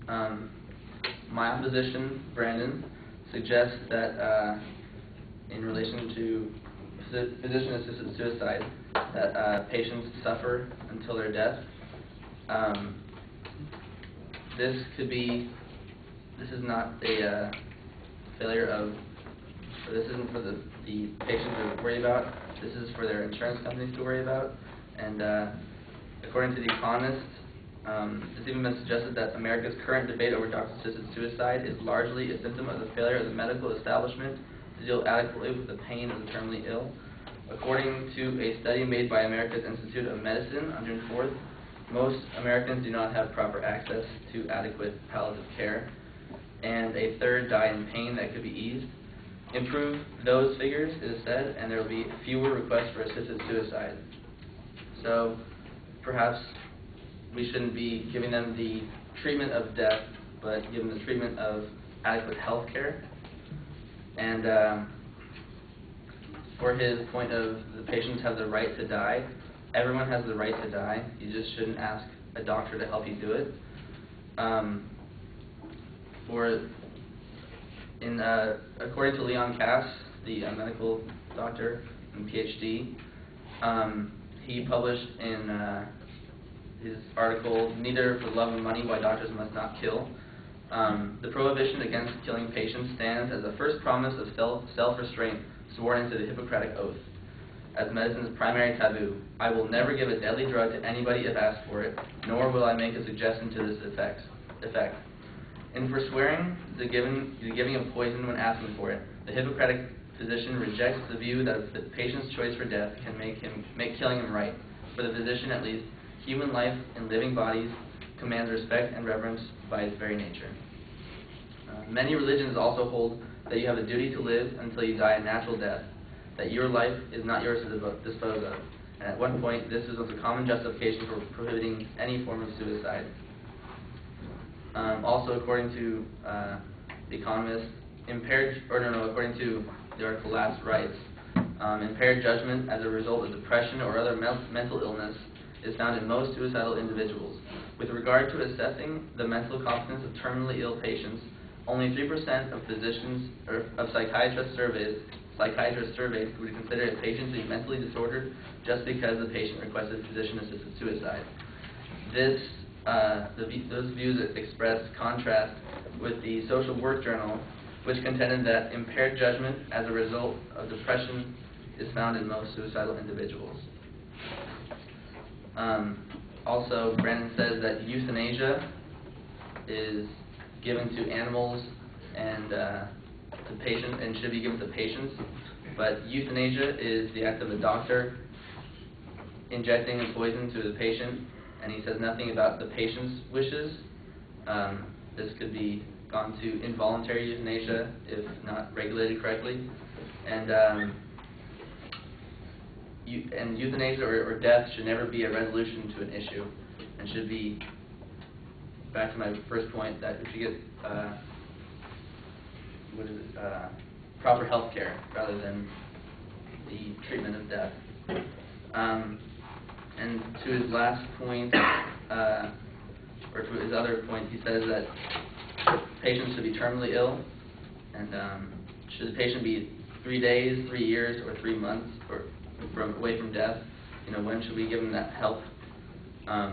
My opposition, Brandon, suggests that in relation to physician-assisted suicide, that patients suffer until their death. This is not a failure of, or this isn't for the patients to worry about. This is for their insurance companies to worry about. And according to The Economist, it's even been suggested that America's current debate over doctor-assisted suicide is largely a symptom of the failure of the medical establishment to deal adequately with the pain of the terminally ill. According to a study made by America's Institute of Medicine on June 4th, most Americans do not have proper access to adequate palliative care, and a third die in pain that could be eased. Improve those figures, it is said, and there will be fewer requests for assisted suicide. So perhaps we shouldn't be giving them the treatment of death, but give them the treatment of adequate health care. And for his point of the patients have the right to die, everyone has the right to die. You just shouldn't ask a doctor to help you do it. According to Leon Cass, the medical doctor and PhD, he published in his article, "Neither for Love and Money, Why Doctors Must Not Kill." The prohibition against killing patients stands as the first promise of self-restraint sworn into the Hippocratic Oath as medicine's primary taboo. I will never give a deadly drug to anybody if asked for it, nor will I make a suggestion to this effect. In forswearing the giving of poison when asking for it, the Hippocratic physician rejects the view that the patient's choice for death can make killing him right. For the physician, at least, human life in living bodies commands respect and reverence by its very nature. Many religions also hold that you have a duty to live until you die a natural death, that your life is not yours to dispose of. And at one point, this was a common justification for prohibiting any form of suicide. Also, according to The Economist, according to the article Last Rites, impaired judgment as a result of depression or other mental illness is found in most suicidal individuals. With regard to assessing the mental competence of terminally ill patients, only 3% of physicians or of psychiatrists surveyed would consider a patient to be mentally disordered just because the patient requested physician-assisted suicide. Those views express contrast with the Social Work Journal, which contended that impaired judgment as a result of depression is found in most suicidal individuals. Also, Brandon says that euthanasia is given to animals and to patients, and should be given to patients. But euthanasia is the act of a doctor injecting a poison to the patient, and he says nothing about the patient's wishes. This could be gone to involuntary euthanasia if not regulated correctly. And euthanasia or death should never be a resolution to an issue, and should be, back to my first point, that we should get proper health care rather than the treatment of death. And to his last point, or to his other point, he says that patients should be terminally ill, and should the patient be 3 days, 3 years, or 3 months, or away from death? When should we give them that help? I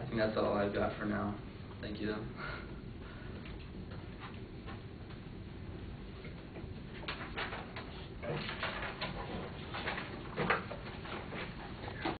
think that's all I've got for now. Thank you.